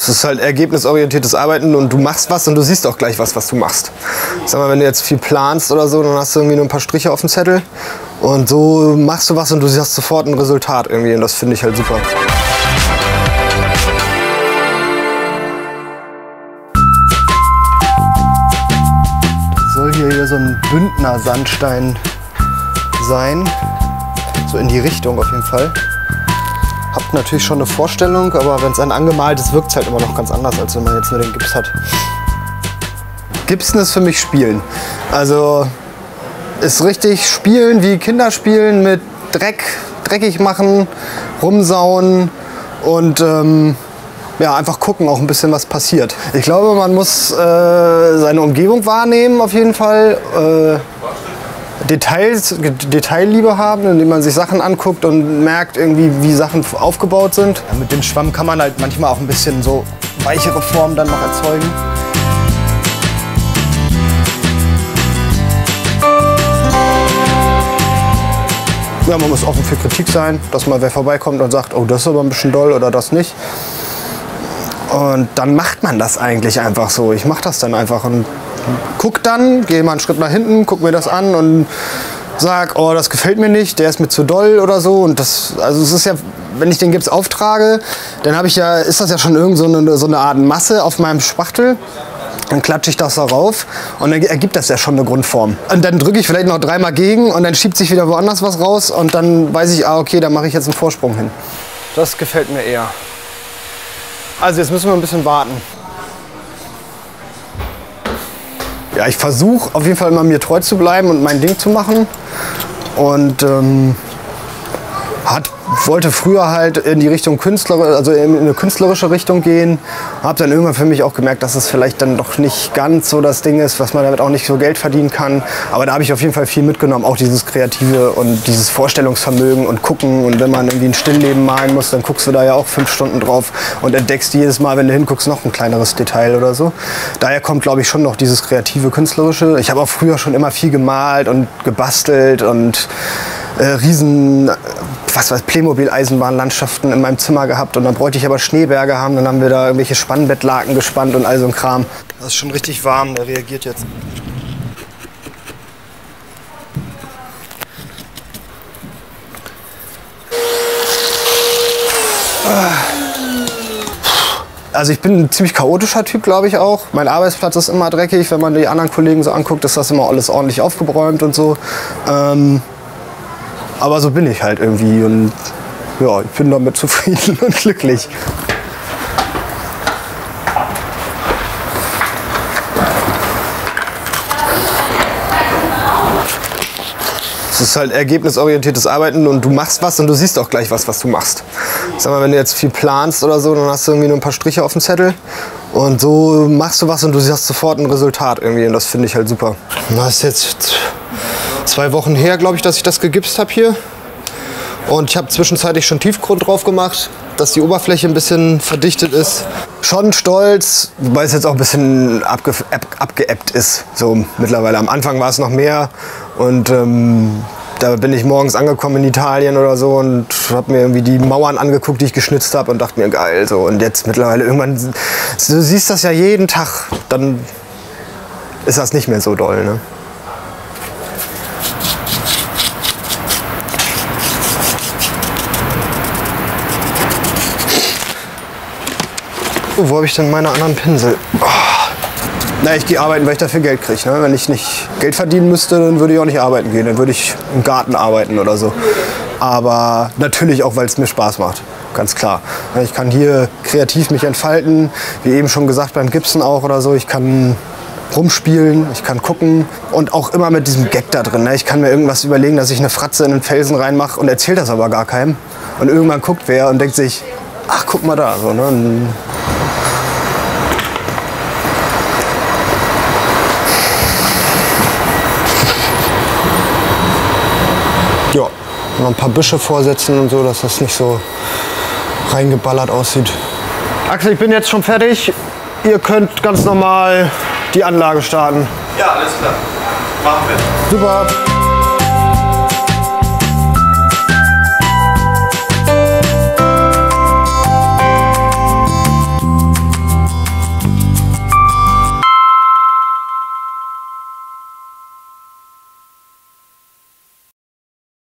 Es ist halt ergebnisorientiertes Arbeiten und du machst was und du siehst auch gleich was du machst. Sag mal, wenn du jetzt viel planst oder so, dann hast du irgendwie nur ein paar Striche auf dem Zettel und so machst du was und du siehst sofort ein Resultat irgendwie und das finde ich halt super. Soll hier so ein Bündner Sandstein sein, so in die Richtung auf jeden Fall. Habt natürlich schon eine Vorstellung, aber wenn es einen angemalt ist, wirkt es halt immer noch ganz anders, als wenn man jetzt nur den Gips hat. Gipsen ist für mich Spielen. Also ist richtig Spielen wie Kinder spielen mit Dreck, dreckig machen, rumsauen und ja, einfach gucken, auch ein bisschen was passiert. Ich glaube, man muss seine Umgebung wahrnehmen auf jeden Fall. Detailliebe haben, indem man sich Sachen anguckt und merkt irgendwie, wie Sachen aufgebaut sind. Ja, mit dem Schwamm kann man halt manchmal auch ein bisschen so weichere Formen dann noch erzeugen. Ja, man muss offen für Kritik sein, dass mal wer vorbeikommt und sagt, oh, das ist aber ein bisschen doll oder das nicht. Und dann macht man das eigentlich einfach so. Ich mache das dann einfach und guck dann, gehe mal einen Schritt nach hinten, guck mir das an und sag, oh, das gefällt mir nicht, der ist mir zu doll oder so. Und das, also es ist ja, wenn ich den Gips auftrage, dann habe ich ja, ist das ja schon irgend so eine Art Masse auf meinem Spachtel. Dann klatsche ich das darauf und dann ergibt das ja schon eine Grundform. Und dann drücke ich vielleicht noch dreimal gegen und dann schiebt sich wieder woanders was raus und dann weiß ich, ah, okay, da mache ich jetzt einen Vorsprung hin. Das gefällt mir eher. Also jetzt müssen wir ein bisschen warten. Ja, ich versuche auf jeden Fall immer mir treu zu bleiben und mein Ding zu machen. Und wollte früher halt in die Richtung also in eine künstlerische Richtung gehen. Habe dann irgendwann für mich auch gemerkt, dass es vielleicht dann doch nicht ganz so das Ding ist, was man damit auch nicht so Geld verdienen kann. Aber da habe ich auf jeden Fall viel mitgenommen, auch dieses Kreative und dieses Vorstellungsvermögen und gucken. Und wenn man irgendwie ein Stillleben malen muss, dann guckst du da ja auch 5 Stunden drauf und entdeckst jedes Mal, wenn du hinguckst, noch ein kleineres Detail oder so. Daher kommt, glaube ich, schon noch dieses kreative, künstlerische. Ich habe auch früher schon immer viel gemalt und gebastelt und riesen Playmobil-Eisenbahnlandschaften in meinem Zimmer gehabt und dann wollte ich aber Schneeberge haben, dann haben wir da irgendwelche Spannbettlaken gespannt und all so ein Kram. Das ist schon richtig warm, der reagiert jetzt. Also ich bin ein ziemlich chaotischer Typ, glaube ich auch. Mein Arbeitsplatz ist immer dreckig, wenn man die anderen Kollegen so anguckt, ist das immer alles ordentlich aufgeräumt und so. Aber so bin ich halt irgendwie und ja, ich bin damit zufrieden und glücklich. Es ist halt ergebnisorientiertes Arbeiten und du machst was und du siehst auch gleich was du machst. Sag mal, wenn du jetzt viel planst oder so, dann hast du irgendwie nur ein paar Striche auf dem Zettel und so machst du was und du siehst sofort ein Resultat irgendwie und das finde ich halt super. Das ist jetzt 2 Wochen her, glaube ich, dass ich das gegipst habe hier. Und ich habe zwischenzeitlich schon Tiefgrund drauf gemacht, dass die Oberfläche ein bisschen verdichtet ist. Schon stolz, wobei es jetzt auch ein bisschen abgeebbt ist. So mittlerweile. Am Anfang war es noch mehr. Und da bin ich morgens angekommen in Italien oder so und habe mir irgendwie die Mauern angeguckt, die ich geschnitzt habe und dachte mir, geil. So. Und jetzt mittlerweile irgendwann, du siehst das ja jeden Tag, dann ist das nicht mehr so doll. Ne? Oh, wo habe ich denn meine anderen Pinsel? Oh. Na, ich gehe arbeiten, weil ich dafür Geld kriege. Ne? Wenn ich nicht Geld verdienen müsste, dann würde ich auch nicht arbeiten gehen. Dann würde ich im Garten arbeiten oder so. Aber natürlich auch, weil es mir Spaß macht. Ganz klar. Ich kann hier kreativ mich entfalten. Wie eben schon gesagt, beim Gipsen auch oder so. Ich kann rumspielen, ich kann gucken und auch immer mit diesem Gag da drin. Ne? Ich kann mir irgendwas überlegen, dass ich eine Fratze in den Felsen reinmache und erzähle das aber gar keinem. Und irgendwann guckt wer und denkt sich, ach, guck mal da. So, ne? Ja, noch ein paar Büsche vorsetzen und so, dass das nicht so reingeballert aussieht. Axel, ich bin jetzt schon fertig. Ihr könnt ganz normal die Anlage starten. Ja, alles klar. Machen wir. Super.